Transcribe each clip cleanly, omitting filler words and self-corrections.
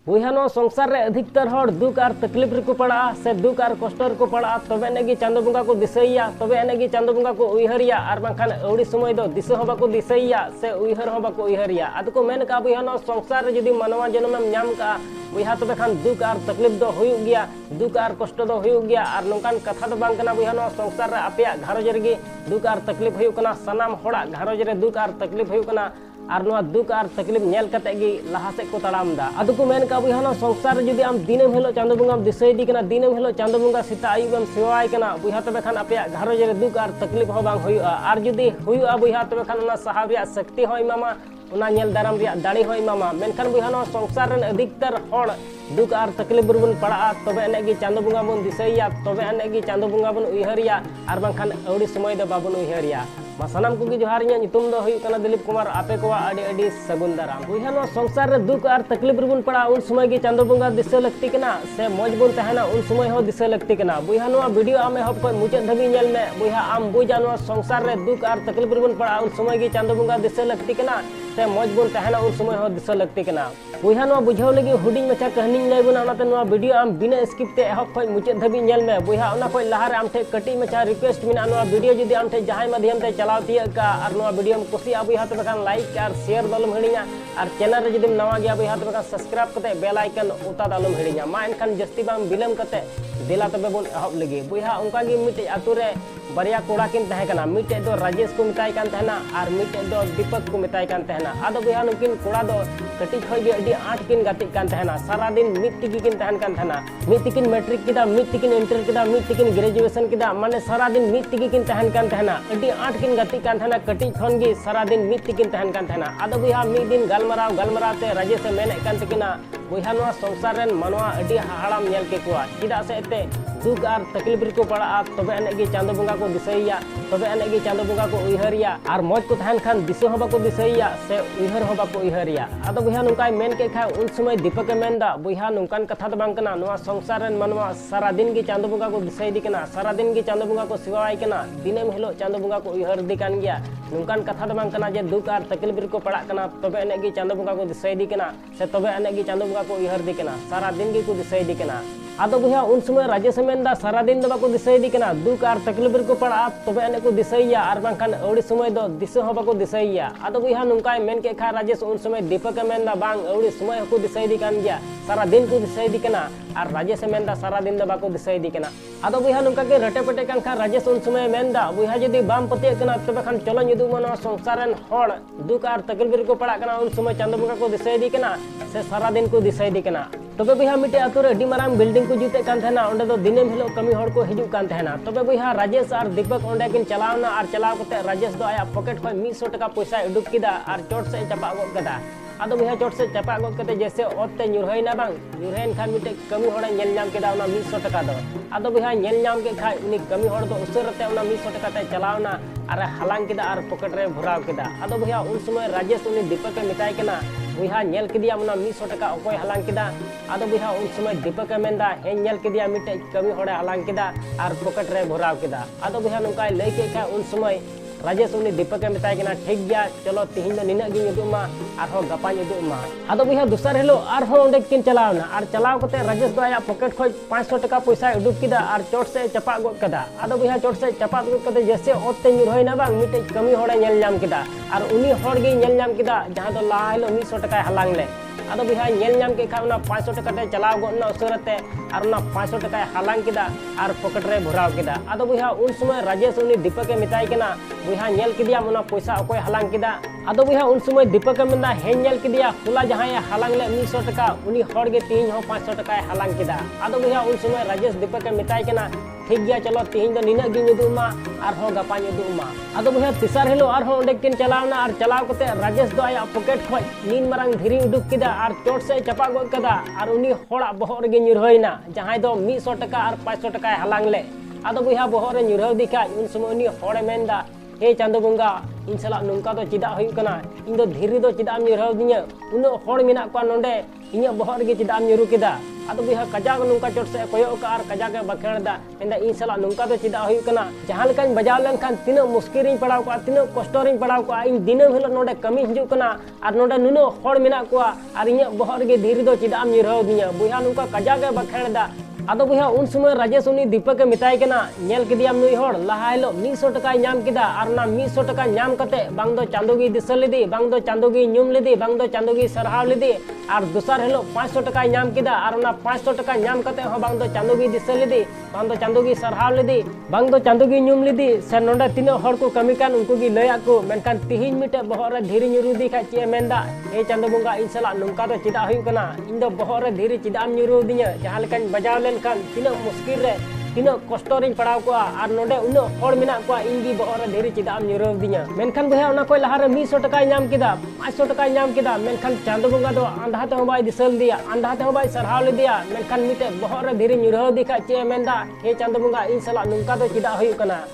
बुहा no संसार रे अधिकतर हर दुख और तकलीफ रे को पड़ा से दुख और कष्ट रे को पड़ा तबे नेगी चांदो बंगा को दिसैया तबे नेगी चांदो बंगा को उयहरिया और बांखान अवड़ी समय दो दिस हो बाको दिसैया से उयहर हो बाको उयहरिया अद को मेन का बुहा नो संसार रे जदी मानवा जन्मम नाम का बुहा तबे खान दुख और तकलीफ दो हुयु गया दुख और कष्ट दो हुयु गया और नोकान कथा दो बांग कना बुहा नो संसार रे आपया घरज रे दुख और तकलीफ हुयु कना सनाम होड़ा घरज रे दुख और तकलीफ हुयु कना और नोआ दुख और तकलीफ नेल कते गी लहा से को तड़ाम दा अदु को मेन का बुहा नो संसार जुदी आम दिनम हेलो चांदो बंगा दिसै दी कना दिनम हेलो चांदो बंगा सीता आयुबम सेवाय कना बुहा तबे खान आपया घरज रे दुख और तकलीफ हो बांग हुयु और जुदी हुयु बुहा तबे खान ना साहाब रिया शक्ति होय मामा उना नेल दाराम रिया दाड़ी होय मामा मेनखान बुहा नो संसार रे अधिकतर हड़ दुख और तकलीफ बुन पड़ा तबे एने गी चांदो बंगा बन दिसैया तबे एने गी चांदो बंगा बन उयहरिया और बांखान अवड़ी समय दो बाबन उयहरिया सनाम को जोहार नितुम दो हुयु कना दिलीप कुमार आपे को आडी आडी सगुन दाराम बुहा नो संसार रे दुख और तकलीफ बुन पड़ा उन समय गी चांदो बंगा दिसे लगती कना से मौज बुन तहना उन समय हो दिसे लगती कना बुहा नो वीडियो आमे हब को मुचे धबी नेल में बुहा आम बुजा नो संसार रे दुख और तकलीफ बुन पड़ा उन समय गी चांदो बंगा दिसे लगती कना से मौज बुन तहना उन समय हो दिसे लगती कना बुहा नो बुझाव लगी हुडिंग मचा कहानी लय बुना ओनाते नो वीडियो आम बिना स्किप ते हब को मुचे धबी नेल में बुहा ओना को लहार आम ठे कटी मचा रिक्वेस्ट मिना नो वीडियो जदी आम ठे जहाय माध्यम ते चलाव तिया का और नो वीडियो में कुसी आबु हाथ बखान लाइक और शेयर दलम हिड़िया और चैनल रे जदी नवा गया हाथ बखान सब्सक्राइब कते बेल आइकन उता दलम हिड़िया मा एनखान जस्ती बाम बिलम कते दिला तबे बोन एहब लगी बुहा उनका गी मिटे आतु रे बरिया कोड़ा किन तहे कना मिटे दो राजेश को मिताय कान तहना और मिटे दो दीपक को मिताय कान तहना आदो बुहा नुकिन कोड़ा दो कटी खय गे अडी 8 किन गाति कान तहना सारा दिन मिट तिकी किन तहन कान तहना मिट तिकिन मैट्रिक किदा मिट तिकिन इंटर किदा मिट तिकिन ग्रेजुएशन किदा माने सारा दिन मिट तिकी किन तहन कान तहना अडी 8 किन गाति कान तहना कटी खन गे सारा दिन मिट तिकिन तहन कान तहना आदो बुहा मी दिन गलमराव ते राजेश से मेने कान तकिना बुहा नो संसार रेन मनवा अडी हाड़ाम नेल के कुआ चिदा से एते दुख और तकलीफ रे को पड़ा तबे एने गे चांदो बंगा को दिसैया तबे एने गे चांदो बंगा को उयहरिया और मौज को तहन खान दिसो हो बाको दिसैया से उयहर हो बाको उयहरिया आदो बुहा नुकाय मेन के खा उन समय दीपक मेनदा बुहा नुकान कथा तो बांग कना नोआ संसार रेन मनवा सारा दिन गे चांदो बंगा को दिसै दी कना सारा दिन गे चांदो बंगा को सेवाय कना दिनेम हेलो चांदो बंगा को उयहर दी कान गया नुकान कथा तो बांग कना जे दुख और तकलीफ रे को पड़ा कना तबे एने गे चांदो बंगा को दिसै दी कना से तबे एने गे चांदो बंगा को उयहर दी कना सारा दिन गे को दिसै दी कना आदो बुहा उन समय राजेश मेनदा सारा दिन दो बाको दिसै दी कना दुख और तकलीफ रे को पड़ा तबे एने को दिसैया और बांखान अवड़ी समय दो दिसो हो बाको दिसैया आदो बुहा नुकाय मेन के खा राजेश उन समय दीपक मेनदा बांग अवड़ी समय को दिसै दी कान गया सारा दिन को दिसै दी कना और राजेश मेनदा सारा दिन दो बाको दिसै दी कना आदो बुहा नुका के रटे पटे कान खा राजेश उन समय मेनदा बुहा जदी बाम पते कना तबे खान चलो जुदु मनो संसार रेन हड़ दुख और तकलीफ रे को पड़ा कना उन समय चांदो बंगा को दिसै दी कना से सारा दिन को दिसै दी कना तबे बुहा मिटे आतु रे अडी मारांग बिल्डिंग को जुते कान थेना ओंडे दो दिनेम हिलो कमी हड़ को हिजु कान थेना तबे बुहा राजेश और दीपक ओंडे किन चलावना और चलाव कते राजेश दो आया पॉकेट खय 100 टका पैसा उडुक किदा और चोट से चपा गद कदा आदो बुहा चोट से चपा गद कते जैसे ओते न्युरहैना बांग न्युरहैन खान मिटे कमी हड़े नेल नाम केदा ओना 100 टका दो आदो बुहा नेल नाम के खाय उनी कमी हड़ दो उसरते ओना 100 टका ते चलावना और हलांग किदा और पॉकेट रे भराव किदा आदो बुहा उन समय राजेश उनी दीपक के मिताय कना बुहा नेल किदिया ओना 100 टका अकोय हलांग किदा आदो बुहा उन समय दीपक मेनदा हे नेल किदिया मिटे कमी हड़े हलांग किदा और पॉकेट रे भराव किदा आदो बुहा नुकाय लय के खा उन समय राजेश उनी दीपक के मिताय कना ठीक गया चलो तिहिन दो निना गी उदुमा और हो गपा उदुमा आदो बुहा दूसर हेलो और हो ओंडे किन चलावना और चलाव कते राजेश दो आया पॉकेट खय 500 टका पैसा उडुक किदा और चोट से चपा गद कदा आदो बुहा चोट से चपा गद कते जैसे ओते न्युरहैना बांग मिटे कमी हड़े नेल नाम किदा और उनी हड़ गे नेल नाम किदा जहां दो ला हेलो 100 टका हलांग ले आदो बुहा नेल नाम के खा ओना 500 टका ते चलाव गदना उसरते और ओना 500 टका हलांग किदा और पॉकेट रे भराव किदा आदो बुहा उन समय राजेश उनी दीपक के मिताय कना बुहा नेल किदिया ओना पैसा अकोय हलांग किदा आदो बुहा उन समय दीपक मेनदा हे नेल किदिया खुला जहां हलांग ले 100 टका उनी हड़ गे तिहिन हो 500 टका हलांग किदा आदो बुहा उन समय राजेश दीपक के मिताय कना ठीक गया चलो तिहिन दो निना गी उदुमा और हो गपा उदुमा आदो बुहा तिसार हेलो और हो ओंडे किन चलावना और चलाव कते राजेश दो आया पॉकेट खय नीन मारांग धीरी उडुक किदा और चोट से चपा गद कदा और उनी हड़ा बहर गे न्युरहैना जहां दो 100 टका और 500 टका हलांग ले आदो बुहा बहर रे न्युरहौ दिखा उन समय उनी हड़े मेनदा हे चांदो बंगा इन सला नोंका दो चिदा हुई कना इन दो धीरी दो चिदा न्युरहौ दिया उनो हड़ मेना को नोंडे इnya बहर गे चिदा न्युरु किदा आदो बुया कजाक नुका चोट से कोयो का आर कजाक बखेड़ा मेंदा इन सला नुका तो चिदा हुई कना जहां लेकान बजाव लेनखान तिना मुश्किल पड़ाव को तिना कष्ट रिन पड़ाव को इन दिनम हिलो नोडे कमी हिजु कना आर नोडे नुनो हड़ मेना को आर इᱧ बहर गे धीरे दो चिदा आम निरहव दिया बुया नुका कजाक बखेड़ा आदो बुया उन समय राजेश उनी दीपक मिताय कना नेल किदियाम नुई हड़ लहा हिलो 100 टका नाम किदा आर ना 100 टका नाम कते बांग दो चांदोगी दिस लेदी बांग दो चांदोगी ᱧᱩᱢ लेदी बांग दो चांदोगी सरहाव लेदी आर दूसर हिलो 500 टका नाम किदा आर ना 500 टका नाम कते हो बांग दो चांदोगी दिस लेदी बांग दो चांदोगी सरहाव लेदी बांग दो चांदोगी ᱧᱩᱢ लेदी से नोडे तीना हड़ को कमी कान उनको गी लया को मेनकान तिहिन मिटे बहर रे धीरे ᱧᱩᱨᱩ दी खा चे मेंदा ए चांदो बंगा इन सला नुका तो चिदा हुई कना इन दो बहर रे धीरे चिदा आम ᱧᱩᱨᱩ दिया जहां लेकान बजाव लेनखान तीना मुश्किल रे तीना कष्ट रिन पड़ाव को आर नोडे उनो हड़ मेना को इनगी बहर रे धीरे चिदा आम ᱧᱩᱨᱩ दिया मेनखान बुया उना कोई लहारे 100 टका नाम किदा 500 टका नाम किदा मेनखान चांदो बंगा दो अंधा ते बाय दिसल दिया अंधा ते बाय सरहाव दिया मेनखान मिटे बहर रे धीरे ᱧᱩᱨᱩ दिखा चे मेंदा हे चांदो बंगा इन सला नुका तो चिदा हुई कना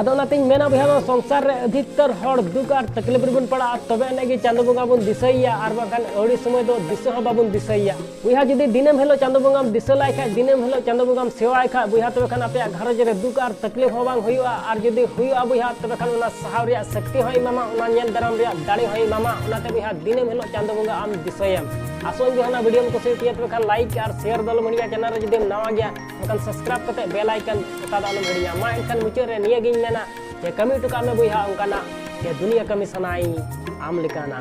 आदो नातिन मेना बुया संसार रे अधिकतर हड़ दुख और तकलीफ रिबन पड़ा तबे नेगी चांदो बंगा बुन दिसैया आर बाखान अड़ी समय दो दिस हो बाबुन दिसैया बुया जुदी दिनम हेलो चांदो बंगाम दिसलाय खा दिनम हेलो चांदो बंगाम सेवाय खा बुया तबे खान आपे घरज रे दुख और तकलीफ हो बांग हुआ आर जुदी हुआ बुया तबे खान उना सहाव रे शक्ति होय मामा उना नेल दराम रे दाड़ी होय मामा उनाते बुया दिनम हेलो चांदो बंगा आम दिसैयाम आसोन बुया वीडियो को कुसी तबे खान लाइक और शेयर दल मणिया चैनल रे जुदी नवा गया एनखान सब्सक्राइब कते बेल आइकन ओता दालो मणिया मा एनखान मुचे रे निया गिन मेना ये कमी टुका में बुया उनका ना ये दुनिया कमी सनाई आम लिकाना।